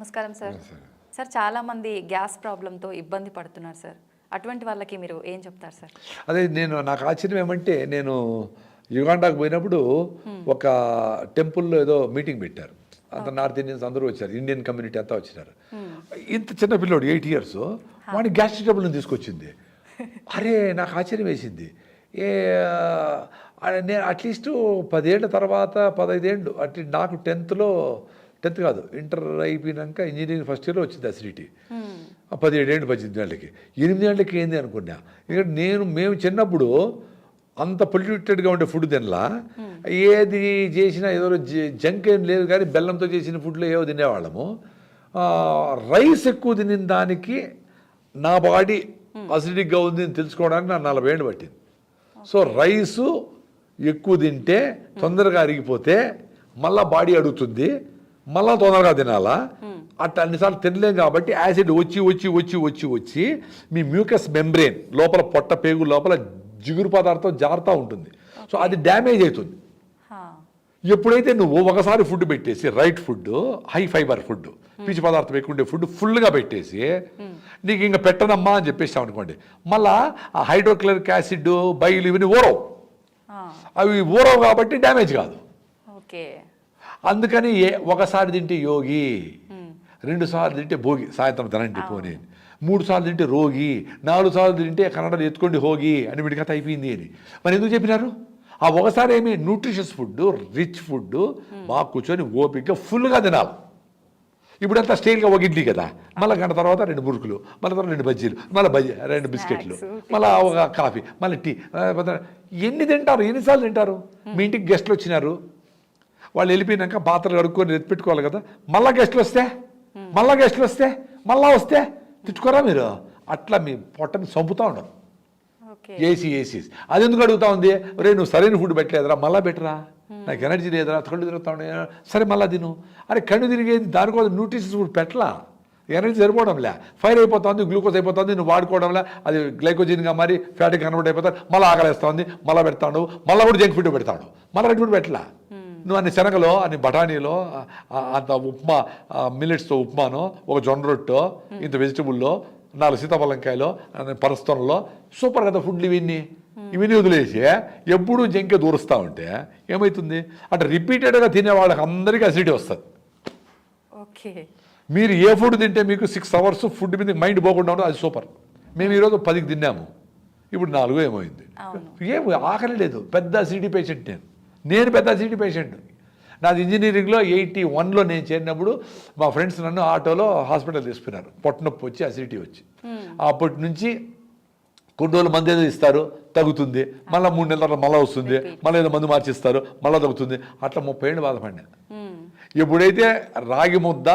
నమస్కారం sir. Sir చాలామంది gas ప్రాబ్లంతో ఇబ్బంది పడుతున్నారు సార్. అటువంటి వాళ్ళకి మీరు ఏం చెప్తారు సార్? అదే నాకు ఆశ్చర్యం ఏమంటే, నేను యుగాండాకు పోయినప్పుడు ఒక టెంపుల్లో ఏదో మీటింగ్ పెట్టారు. అంత నార్త్ ఇండియన్స్ అందరూ వచ్చారు, ఇండియన్ కమ్యూనిటీ అంతా వచ్చినారు. ఇంత చిన్న పిల్లోడు 8 years వాడిని గ్యాస్ట్రిక్ ట్రబుల్ని తీసుకొచ్చింది. అరే నాకు ఆశ్చర్యం వేసింది. నేను అట్లీస్ట్ 10 ఏళ్ళ తర్వాత 15 ఏళ్ళు అట్లా నాకు 10th కాదు, ఇంటర్ అయిపోయినాక ఇంజనీరింగ్ ఫస్ట్ ఇయర్లో వచ్చింది అసిడిటీ. 17 ఏళ్ళు 18 ఏళ్ళకి 8 ఏళ్ళకి ఏంది అనుకున్నా. ఎందుకంటే మేము చిన్నప్పుడు అంత పొల్యూటెడ్గా ఉండే ఫుడ్ తినలా, ఏది చేసినా ఏదో జంక్ ఏం లేదు, కానీ బెల్లంతో చేసిన ఫుడ్లో ఏవో తినేవాళ్ళము. రైస్ ఎక్కువ తినిన దానికి నా బాడీ అసిడిక్గా ఉంది అని తెలుసుకోవడానికి నాకు 40 ఏళ్ళు పట్టింది. సో రైసు ఎక్కువ తింటే తొందరగా అరిగిపోతే మళ్ళీ బాడీ అడుగుతుంది, మళ్ళీ తొందరగా తినాలా. అట్లా అన్నిసార్లు తినలేం కాబట్టి యాసిడ్ వచ్చి వచ్చి వచ్చి వచ్చి వచ్చి మీ మ్యూకస్ మెంబ్రెయిన్ లోపల, పొట్ట పేగు లోపల జిగురు పదార్థం జారుతూ ఉంటుంది. సో అది డ్యామేజ్ అవుతుంది. ఎప్పుడైతే నువ్వు ఒకసారి ఫుడ్ పెట్టేసి, right food, high fibre food, పీచు పదార్థం ఎక్కువ ఉండే ఫుడ్ ఫుల్గా పెట్టేసి నీకు ఇంకా పెట్టనమ్మా అని చెప్పేసాం అనుకోండి, మళ్ళా ఆ హైడ్రోక్లోరిక్ యాసిడ్, బైలు ఇవన్నీ ఊరవు. అవి ఊరవు కాబట్టి డ్యామేజ్ కాదు. అందుకని ఒకసారి తింటే యోగి, 2 సార్లు తింటే భోగి, సాయంత్రం తినండి పోనీ, 3 సార్లు తింటే రోగి, 4 సార్లు తింటే కన్నడలో ఎత్తుకోండి హోగి అని వీడి కథ అయిపోయింది అని. మరి ఎందుకు చెప్పినారు? ఆ ఒకసారి ఏమి న్యూట్రిషియస్ ఫుడ్, రిచ్ ఫుడ్ బాగా కూర్చొని ఓపికగా ఫుల్గా తినాలి. ఇప్పుడంతా స్టైల్గా ఒక ఇడ్లీ కదా, మళ్ళీ గంట తర్వాత 2 మురుకులు, మళ్ళీ తర్వాత 2 బజ్జీలు, మళ్ళీ 2 బిస్కెట్లు, మళ్ళీ ఒక కాఫీ, మళ్ళీ టీ. ఎన్ని తింటారు, ఎన్నిసార్లు తింటారు? మీ ఇంటికి గెస్ట్లు వచ్చినారు, వాళ్ళు వెళ్ళిపోయినాక పాత్రలు కడుక్కొని ఎత్తిపెట్టుకోవాలి కదా, మళ్ళీ గెస్ట్లు వస్తే మళ్ళీ వస్తే తిట్టుకోరా మీరు? అట్లా మీ పొట్టని చంపుతూ ఉండరు. ఏసీ అది ఎందుకు అడుగుతా ఉంది? రే నువ్వు సరైన ఫుడ్ పెట్టలేదురా, మళ్ళీ పెట్టరా, నాకు ఎనర్జీ లేదురా, కళ్ళు తిరుగుతా ఉండే, సరే మళ్ళీ తిను. అరే కళ్ళు తిరిగేది దానికోసం న్యూట్రిషన్స్ ఫుడ్ పెట్టలా, ఎనర్జీ సరిపోవడంలే, ఫైర్ అయిపోతుంది, గ్లూకోజ్ అయిపోతుంది, నువ్వు వాడుకోవడంలే అది గ్లైకోజిన్గా మరి ఫ్యాట్గా కన్వర్ట్ అయిపోతుంది, మళ్ళీ ఆకలిస్తుంది, మళ్ళీ పెడతాడు, మళ్ళీ కూడా జంక్ ఫుడ్ పెడతాడు, మళ్ళీ రెడ్ ఫుడ్ పెట్టలా. నువ్వు అన్ని శనగలో, అన్ని బఠానీలో, అంత ఉప్మా, మిల్లెట్స్తో ఉప్మానో, ఒక జొన్న రొట్టో, ఇంత వెజిటబుల్లో, 4 సీతాఫలంకాయలో, పరస్థంలో, సూపర్ కదా ఫుడ్లు ఇవన్నీ వదిలేసి ఎప్పుడూ జంకే దూరుస్తూ ఉంటే ఏమవుతుంది అంటే రిపీటెడ్గా తినే వాళ్ళకి అందరికీ అసిడిటీ వస్తుంది. మీరు ఏ ఫుడ్ తింటే మీకు 6 hours ఫుడ్ మీద మైండ్ పోకుండా ఉండదు, అది సూపర్. మేము ఈరోజు 10కి తిన్నాము, ఇప్పుడు 4 ఏమైంది, ఏమి ఆకలి లేదు. పెద్ద అసిడిటీ పేషెంట్ నేను పెద్ద అసిడిటీ పేషెంట్. నాది ఇంజనీరింగ్లో 81లో నేను చేరినప్పుడు మా ఫ్రెండ్స్ నన్ను ఆటోలో హాస్పిటల్ తీసుకున్నారు, పొట్టనొప్పి వచ్చి అసిడిటీ వచ్చి. అప్పటి నుంచి కొన్ని రోజులు మందు ఏదో ఇస్తారు, తగ్గుతుంది, మళ్ళీ 3 నెలల తర్వాత మళ్ళీ వస్తుంది, మళ్ళీ ఏదో మందు మార్చిస్తారు, మళ్ళీ తగ్గుతుంది. అట్లా 30 ఏళ్ళు బాధపడినా. ఎప్పుడైతే రాగి ముద్ద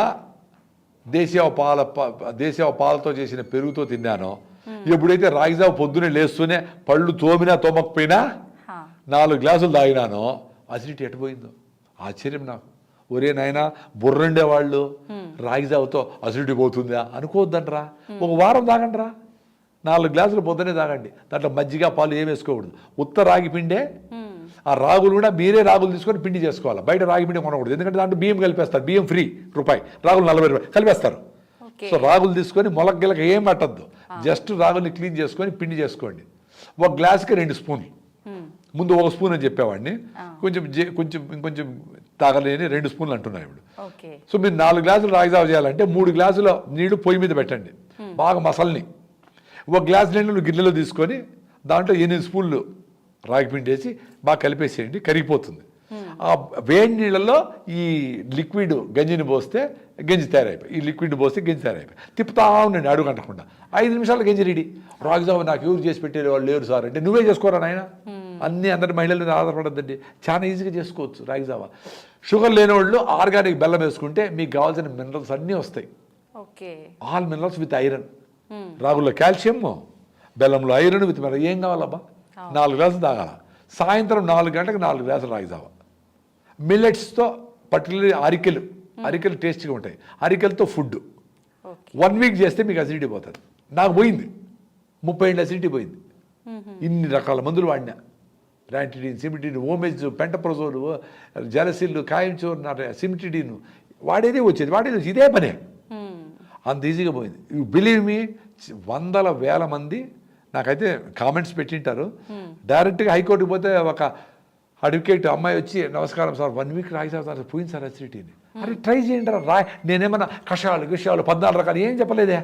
దేశీయ పాలతో చేసిన పెరుగుతో తిన్నానో, ఎప్పుడైతే రాగి జావ పొద్దునే లేస్తూనే పళ్ళు తోమినా తోమకపోయినా 4 గ్లాసులు తాగినానో అసిడిటీ ఎట్టుపోయిందో ఆశ్చర్యం నాకు. ఒరే నాయనా, బుర్రండేవాళ్ళు రాగి జావతో అసిడిటీ పోతుందా అనుకోవద్దంటరా, ఒక వారం తాగండిరా, 4 గ్లాసులు పొద్దునే తాగండి. దాంట్లో మజ్జిగ, పాలు ఏం వేసుకోకూడదు, ఉత్త రాగి పిండే. ఆ రాగులు కూడా మీరే రాగులు తీసుకొని పిండి చేసుకోవాలి, బయట రాగి పిండి కొనకూడదు, ఎందుకంటే దాంట్లో బియ్యం కలిపేస్తారు, బియ్యం ఫ్రీ రూపాయి, రాగులు 40 రూపాయలు కలిపేస్తారు. సో రాగులు తీసుకొని మొలకగిలక ఏం పట్టద్దు, జస్ట్ రాగుల్ని క్లీన్ చేసుకొని పిండి చేసుకోండి. 1 గ్లాసుకి 2 స్పూన్లు, ముందు 1 స్పూన్ అని చెప్పేవాడిని, ఇంకొంచెం తాగలేని 2 స్పూన్లు అంటున్నాను ఇప్పుడు. సో మీరు 4 గ్లాసులు రాగి జావ చేయాలంటే 3 గ్లాసుల నీళ్లు పొయ్యి మీద పెట్టండి, బాగా మసల్ని. 1 గ్లాస్ నీళ్ళు గిన్నెలో తీసుకొని దాంట్లో 8 స్పూన్లు రాగి పిండి వేసి బాగా కలిపేసేయండి, కరిగిపోతుంది. ఆ వేడి నీళ్ళల్లో ఈ లిక్విడ్ గంజిని పోస్తే గంజి తయారైపోయి, ఈ లిక్విడ్ పోస్తే గంజి తయారైపోయి, తిప్పుతా ఉండండి అడుగు అంటకుండా. 5 నిమిషాలు గంజి రెడీ. రాగి జావ నాకు ఎవరు చేసి పెట్టే వాళ్ళు లేరు సార్ అంటే, నువ్వే చేసుకోరా నాయన, అందరి మహిళల మీద ఆధారపడద్దండి, చాలా ఈజీగా చేసుకోవచ్చు రాగి జావ. షుగర్ లేని వాళ్ళు ఆర్గానిక్ బెల్లం వేసుకుంటే మీకు కావాల్సిన మినరల్స్ అన్నీ వస్తాయి. All minerals with iron. రాగుల్లో కాల్షియం, బెల్లంలో ఐరన్ విత్ మినరల్. ఏం కావాలబ్బా, 4 గ్లాసులు తాగాల. సాయంత్రం 4 గంటలకు 4 గ్లాసులు రాగి జావ. మిల్లెట్స్తో పర్టికులర్లీ అరికెలు టేస్ట్గా ఉంటాయి, అరికెలతో ఫుడ్ 1 వీక్ చేస్తే మీకు అసిడిటీ పోతుంది. నాకు పోయింది, 30 ఏళ్ళ అసిడిటీ పోయింది. ఇన్ని రకాల మందులు వాడినా, ర్యాంటిడిన్, సిమిటిడిన్, ఓమెజ్, పెంటప్రజోల్, జలసిల్, కాయంచోర్, సిమిటిడిన్ వాడేది వచ్చేది, ఇదే పనే. అంత ఈజీగా పోయింది. యూ బిలీవ్ మీ, వందల వేల మంది నాకైతే కామెంట్స్ పెట్టింటారు. డైరెక్ట్గా హైకోర్టుకి పోతే ఒక అడ్వకేట్ అమ్మాయి వచ్చి, నమస్కారం సార్, 1 వీక్ రాగి సార్ పోయింది సార్ అసిడిటీని. అరే ట్రై చేయండి రా, నేనేమన్నా కషాయాలు 14 రకాలు ఏం చెప్పలేదే.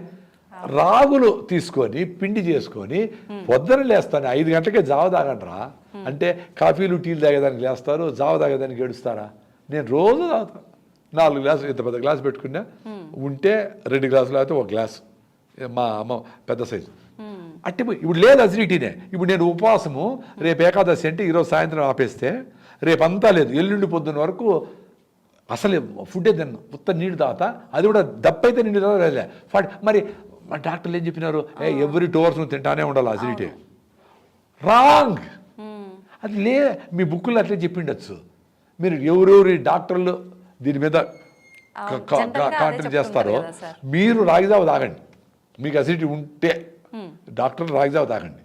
రాగులు తీసుకొని పిండి చేసుకొని పొద్దున లేస్తాను, 5 గంటలకే జావ తాగండిరా అంటే కాఫీలు టీలు తాగేదానికి లేస్తారు, జావ తాగేదానికి ఏడుస్తారా? నేను రోజు తాగుతాను. 4 గ్లాసులు, ఇంత పెద్ద గ్లాసు పెట్టుకున్నా, ఉంటే 2 గ్లాసులు అయితే 1 గ్లాసు, మా అమ్మ పెద్ద సైజు. అట్టి ఇప్పుడు లేదు అసిడిటీనే. ఇప్పుడు నేను ఉపవాసము, రేపు ఏకాదశి అంటే ఈరోజు సాయంత్రం ఆపేస్తే రేపంతా లేదు, ఎల్లుండి పొద్దున్న వరకు అసలు ఫుడ్డే తిన్నాను, ఉత్త నీళ్ళు తాగుతా, అది కూడా దప్పైతే నీళ్ళు తాగలే. మరి డాక్టర్లు ఏం చెప్పినారు, ఎవ్రీ 2 hours నువ్వు తింటానే ఉండాలి అసిడిటీ. రాంగ్. అది మీ బుక్కుల్లో అట్లే చెప్పిండొచ్చు. మీరు ఎవరెవరి డాక్టర్లు దీని మీద కాంట్రిబ్యూట్ చేస్తారో, మీరు రాగిజావ తాగండి. మీకు అసిడిటీ ఉంటే డాక్టర్లు రాగిజావ తాగండి.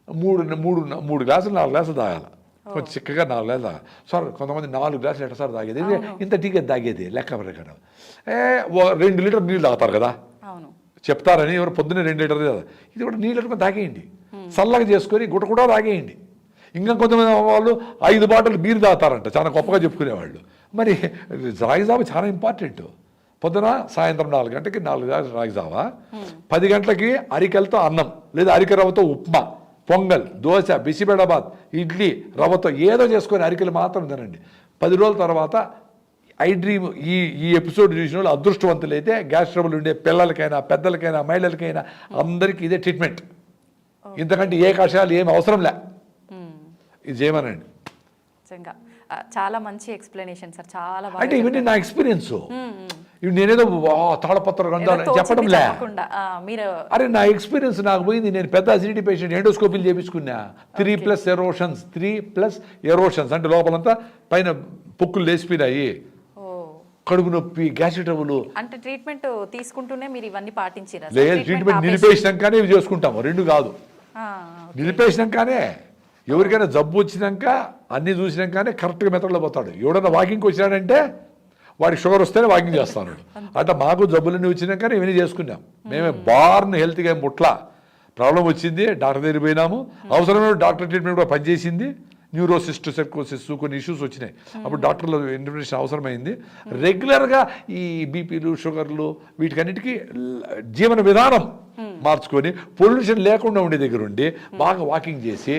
3 గ్లాసులు 4 గ్లాసులు తాగాలి, కొంచెం చిక్కగా 4 గ్లాసులు తాగాలి. సార్ కొంతమంది 4 గ్లాసులు ఎట్లా సార్ తాగేది, ఇంత టీకే తాగేది లెక్క ప్రకారం 2 లీటర్ నీళ్ళు తాగుతారు కదా చెప్తారని, ఎవరు పొద్దున్నే 2 లీటర్లు కదా, ఇది కూడా నీళ్ళు పెట్టుకొని తాగేయండి, చల్లగా చేసుకొని గుట్ట కూడా తాగేయండి. ఇంకా కొంతమంది వాళ్ళు 5 బాటిల్ బీరు తాగుతారంట, చాలా గొప్పగా చెప్పుకునేవాళ్ళు. మరి రాగిజావ చాలా ఇంపార్టెంట్. పొద్దున సాయంత్రం 4 గంటలకి 4 గ్లాసులు రాగిజావ, 10 గంటలకి అరికెలతో అన్నం లేదా అరికె రవ్వతో ఉప్మా, పొంగల్, దోశ, బిసిబెడాబాద్, ఇడ్లీ రవ్వతో ఏదో చేసుకొని అరికెలు మాత్రం తినండి. 10 రోజుల తర్వాత ఐ డ్రీమ్ ఈ ఎపిసోడ్ చూసిన వాళ్ళు అదృష్టవంతులైతే గ్యాస్ ట్రబుల్ ఉండే పిల్లలకైనా పెద్దలకైనా మహిళలకైనా అందరికీ ఇదే ట్రీట్మెంట్. ఇంతకంటే ఏ కషాయాలు ఏమి అవసరం లే, ఇది చేయమనండి. చాలా మంచి ఎక్స్ప్లెనేషన్ సార్, చాలా అంటే ఇవన్నీ నా ఎక్స్పీరియన్స్. ఇవి నేనేదో తాళపత్ర గ్రంథాలు చెప్పడం లే, అరే నా ఎక్స్పీరియన్స్ నాకు పోయింది. నేను పెద్ద అసిడిటీ పేషెంట్, ఎండోస్కోపీలు చేపించుకున్నా. 3+ ఎరోషన్స్ అంటే లోపలంతా పైన పొక్కులు లేచిపోయినాయి, కడుపు నొప్పి, గ్యాస్ట్రిక్ ట్రబుల్. అంటే ట్రీట్మెంట్ తీసుకుంటూనే మీరు ఇవన్నీ పాటించారా? లేదు, ట్రీట్మెంట్ నిలిపేసినాకనే ఇవి చేసుకుంటాము, 2 కాదు. నిలిపేసినాకనే, ఎవరికైనా జబ్బు వచ్చినాక అన్నీ చూసినాకనే కరెక్ట్గా మెథడ్లో పోతాడు. ఎవడన్నా వాకింగ్కి వచ్చినాడంటే వాడికి షుగర్ వస్తేనే వాకింగ్ చేస్తాను. అంటే మాకు జబ్బులన్నీ వచ్చినాకనే ఇవన్నీ చేసుకున్నాం. మేమే బార్న్ హెల్త్గా ముట్లా. ప్రాబ్లం వచ్చింది, డాక్టర్ దగ్గర పోయినాము, అవసరమైన డాక్టర్ ట్రీట్మెంట్ కూడా పనిచేసింది. న్యూరోసిస్ట్, సెర్కోసిస్ కొన్ని ఇష్యూస్ వచ్చినాయి, అప్పుడు డాక్టర్ల ఇంటర్వెన్షన్ అవసరమైంది. రెగ్యులర్గా ఈ బీపీలు, షుగర్లు వీటికన్నిటికీ జీవన విధానం మార్చుకొని పొల్యూషన్ లేకుండా ఉండే దగ్గర ఉండి బాగా వాకింగ్ చేసి,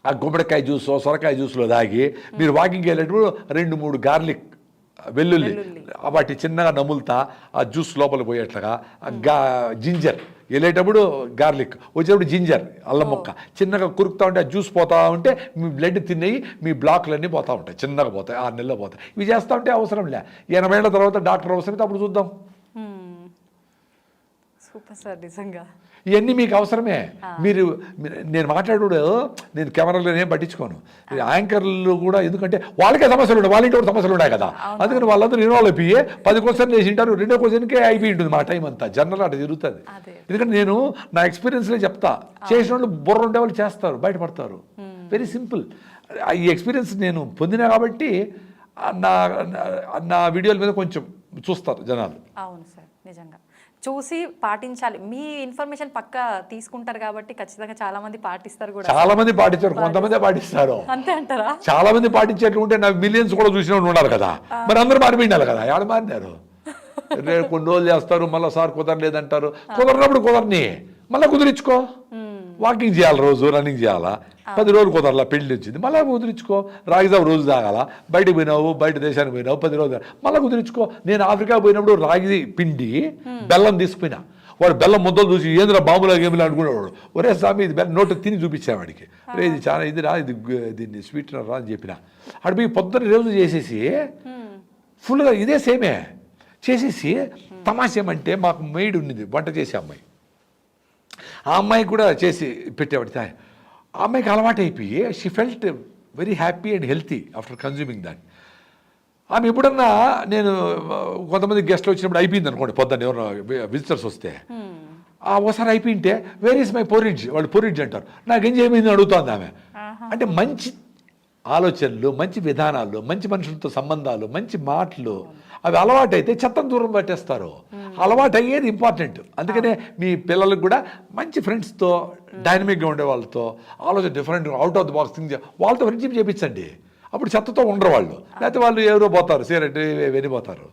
ఆ గుమ్మడికాయ జ్యూస్, సొరకాయ జ్యూస్లో తాగి మీరు వాకింగ్కి వెళ్ళేటప్పుడు 2-3 గార్లిక్, వెల్లుల్లి వాటి చిన్నగా నములుతా ఆ జ్యూస్ లోపల పోయేట్లుగా, జింజర్ వెళ్ళేటప్పుడు గార్లిక్, వచ్చేటప్పుడు జింజర్ అల్లం ముక్క చిన్నగా కురుకుతా ఉంటే ఆ జ్యూస్ పోతా ఉంటే మీ బ్లడ్ తినేయి మీ బ్లాక్లన్నీ పోతూ ఉంటాయి, చిన్నగా పోతాయి, 6 నెలల్లో పోతాయి. ఇవి చేస్తూ ఉంటే అవసరం లే, 80 ఏళ్ల తర్వాత డాక్టర్ అవసరమైతే అప్పుడు చూద్దాం. సూపర్ సార్, నిజంగా ఇవన్నీ మీకు అవసరమే. నేను మాట్లాడు, నేను కెమెరాలో ఏం పట్టించుకోను. యాంకర్లు కూడా, ఎందుకంటే వాళ్ళకే సమస్యలు ఉన్నాయి, వాళ్ళ ఇంటి సమస్యలు ఉన్నాయి కదా, అందుకని వాళ్ళందరూ ఇన్వాల్వ్ అయిపోయి 10 క్వశ్చన్ చేసి ఉంటారు, 2వ క్వశ్చన్కే అయిపోయి ఉంటుంది మా టైం అంతా. జనరల్ అట్లా తిరుగుతుంది. ఎందుకంటే నేను నా ఎక్స్పీరియన్స్లే చెప్తా. చేసిన వాళ్ళు బుర్ర ఉండే వాళ్ళు చేస్తారు, బయటపడతారు. Very simple. ఈ ఎక్స్పీరియన్స్ నేను పొందినా కాబట్టి నా వీడియోల మీద కొంచెం చూస్తారు జనాలు. అవును సార్, నిజంగా చూసి పాటించాలి. మీ ఇన్ఫర్మేషన్ పక్కా తీసుకుంటారు కాబట్టి ఖచ్చితంగా చాలా మంది పాటిస్తారు కూడా. చాలా మంది పాటించారు, కొంతమంది పాటిస్తారు. అంతే అంటారా? చాలా మంది పాటించేట్లు ఉంటే నాకు మిలియన్స్ కూడా చూసిన ఉండాలి కదా, మరి అందరూ మారిపోయినారు కదా. ఎవరు మారినారు? కొన్ని రోజులు చేస్తారు, మళ్ళీ సార్ కుదరలేదంటారు. కుదరనప్పుడు కుదరని మళ్ళీ కుదిరించుకో. వాకింగ్ చేయాలి, రోజు రన్నింగ్ చేయాలా, 10 రోజులు కుదరలా, పెళ్లి వచ్చింది, మళ్ళీ కుదిరించుకో. రాగిజావ రోజు తాగాల, బయటకు పోయినావు, బయట దేశానికి పోయినావు, 10 రోజులు మళ్ళీ కుదిరించుకో. నేను ఆఫ్రికా పోయినప్పుడు రాగి పిండి బెల్లం తీసుకుపోయినా, వాడు బెల్లం ముద్దలు చూసి ఏంద్రా బాబులా గేములా అనుకునేవాడు. ఒరే స్వామి ఇది నోటు తిని చూపించాను వాడికి, రే ఇది చాలా ఇది రా, ఇది దీన్ని స్వీట్నర్ రా అని చెప్పిన. అడిపోయి పొద్దున్న రోజు చేసేసి ఫుల్గా ఇదే సేమే చేసేసి, తమాషేమంటే మాకు మెయిడ్ ఉన్నది వంట చేసే అమ్మాయి, ఆ అమ్మాయి కూడా చేసి పెట్టేవాడి. ఆ అమ్మాయికి అలవాటు అయిపోయి she felt very happy and healthy after consuming that. ఆమె ఎప్పుడన్నా, నేను కొంతమంది గెస్ట్లు వచ్చినప్పుడు అయిపోయింది అనుకోండి, పొద్దున్న ఎవరు విజిటర్స్ వస్తే ఒకసారి అయిపోయింటే వేర్ ఈస్ మై పొరిడ్జ్, వాళ్ళు పొరిడ్జ్ అంటారు, నాకేం చేయమైంది అడుగుతోంది ఆమె. అంటే మంచి ఆలోచనలు, మంచి విధానాలు, మంచి మనుషులతో సంబంధాలు, మంచి మాటలు అవి అలవాటైతే చెత్తను దూరం పట్టేస్తారు. అలవాటు అయ్యేది ఇంపార్టెంట్. అందుకనే మీ పిల్లలకు కూడా మంచి ఫ్రెండ్స్తో డైనమిక్గా ఉండే వాళ్ళతో ఆలోచన different out of the box thing వాళ్ళతో ఫ్రెండ్షిప్ చేయించండి. అప్పుడు చెత్తతో ఉండరు వాళ్ళు, లేకపోతే వాళ్ళు ఎవరో పోతారు సిగరెట్ వెళ్ళిపోతారు.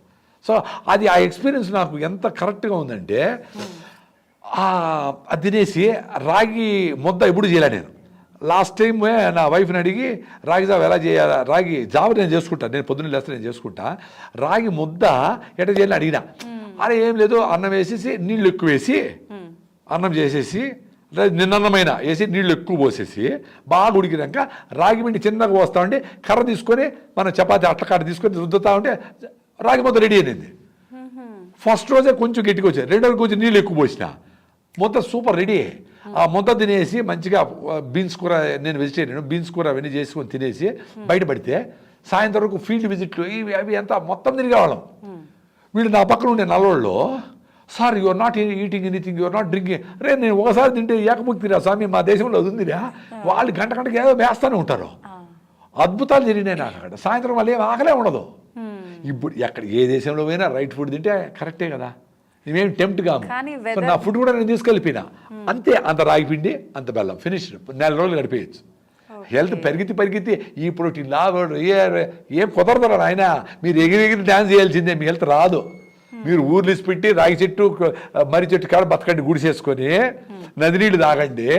సో అది ఆ ఎక్స్పీరియన్స్ నాకు ఎంత కరెక్ట్గా ఉందంటే అది తినేసి రాగి ముద్ద ఎప్పుడు చేయలే నేను. లాస్ట్ టైం నా వైఫ్ని అడిగి రాగి జావ ఎలా చేయాలి, రాగి జావ నేను చేసుకుంటా, నేను పొద్దున్న లేస్తే నేను చేసుకుంటా, రాగి ముద్ద ఎట్లా చేయాలని అడిగినా. అరే ఏం లేదు, అన్నం వేసేసి నీళ్ళు ఎక్కువ వేసి అన్నం చేసేసి నిన్నన్నమైన వేసి నీళ్ళు ఎక్కువ పోసేసి బాగా ఉడికినాక రాగి పిండి చిన్నగా పోస్తా ఉంటే కర్ర తీసుకొని మనం చపాతి అట్లకాడ తీసుకొని రుద్దుతా ఉంటే రాగి ముద్ద రెడీ అయినది. ఫస్ట్ రోజే కొంచెం గట్టిగా వచ్చాయి, రెండో రోజు కొంచెం నీళ్ళు ఎక్కువ పోసిన ముద్ద సూపర్ రెడీ. ఆ ముద్ద తినేసి మంచిగా బీన్స్ కూర, నేను వెజిటేరియన్, బీన్స్ కూర అవన్నీ చేసుకొని తినేసి బయటపడితే సాయంత్రం వరకు ఫీల్డ్ విజిట్లు ఇవి అవి అంతా మొత్తం తిరిగేవాళ్ళం. వీళ్ళు నా పక్కన ఉండే నల్లోళ్ళు, sir your not eating anything, your not drinking. రే నేను ఒకసారి తింటే ఏకముక్తిరా స్వామి, మా దేశంలో అది ఉందిరా. వాళ్ళు గంటకి ఏదో వేస్తూనే ఉంటారు. అద్భుతాలు జరిగినాయి నాకు అక్కడ. సాయంత్రం వాళ్ళు ఏం ఆకలే ఉండదు. ఇప్పుడు ఎక్కడ ఏ దేశంలో పోయినా రైట్ ఫుడ్ తింటే కరెక్టే కదా, మేమేం టెంప్ట్ కాము. నా ఫుడ్ కూడా నేను తీసుకెళ్ళిపోయినా అంతే, అంత రాగి పిండి అంత బెల్లం ఫినిష్డ్, 4 రోజులు గడిపేయచ్చు. హెల్త్ పరిగెత్తి ఈ ప్రోటీన్ లాభం ఏం కుదరదు ఆయన. మీరు ఎగిరి డ్యాన్స్ చేయాల్సిందే, మీ హెల్త్ రాదు. మీరు ఊర్లిసి పెట్టి రాగి చెట్టు మర్రి చెట్టు కాడ బతకండి, గుడిసేసుకొని నది నీళ్ళు తాగండి,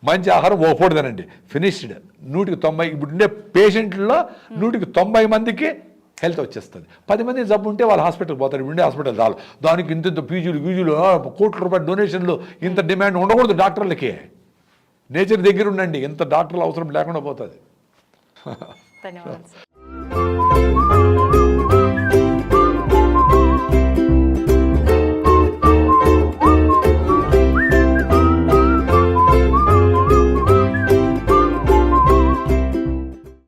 మంచి ఆహారం ఓ పూట తినండి, ఫినిష్డ్. 190 ఇప్పుడు ఉండే పేషెంట్లలో 190 మందికి హెల్త్ వచ్చేస్తుంది. 10 మంది జబ్బు ఉంటే వాళ్ళు హాస్పిటల్కి పోతారు. ఉండే హాస్పిటల్ చాలు, దానికి ఇంత ఫీజులు కోట్ల రూపాయల డొనేషన్లు, ఇంత డిమాండ్ ఉండకూడదు డాక్టర్లకి. నేచర్ దగ్గర ఉండండి, ఇంత డాక్టర్లు అవసరం లేకుండా పోతుంది. ధన్యవాదాలు.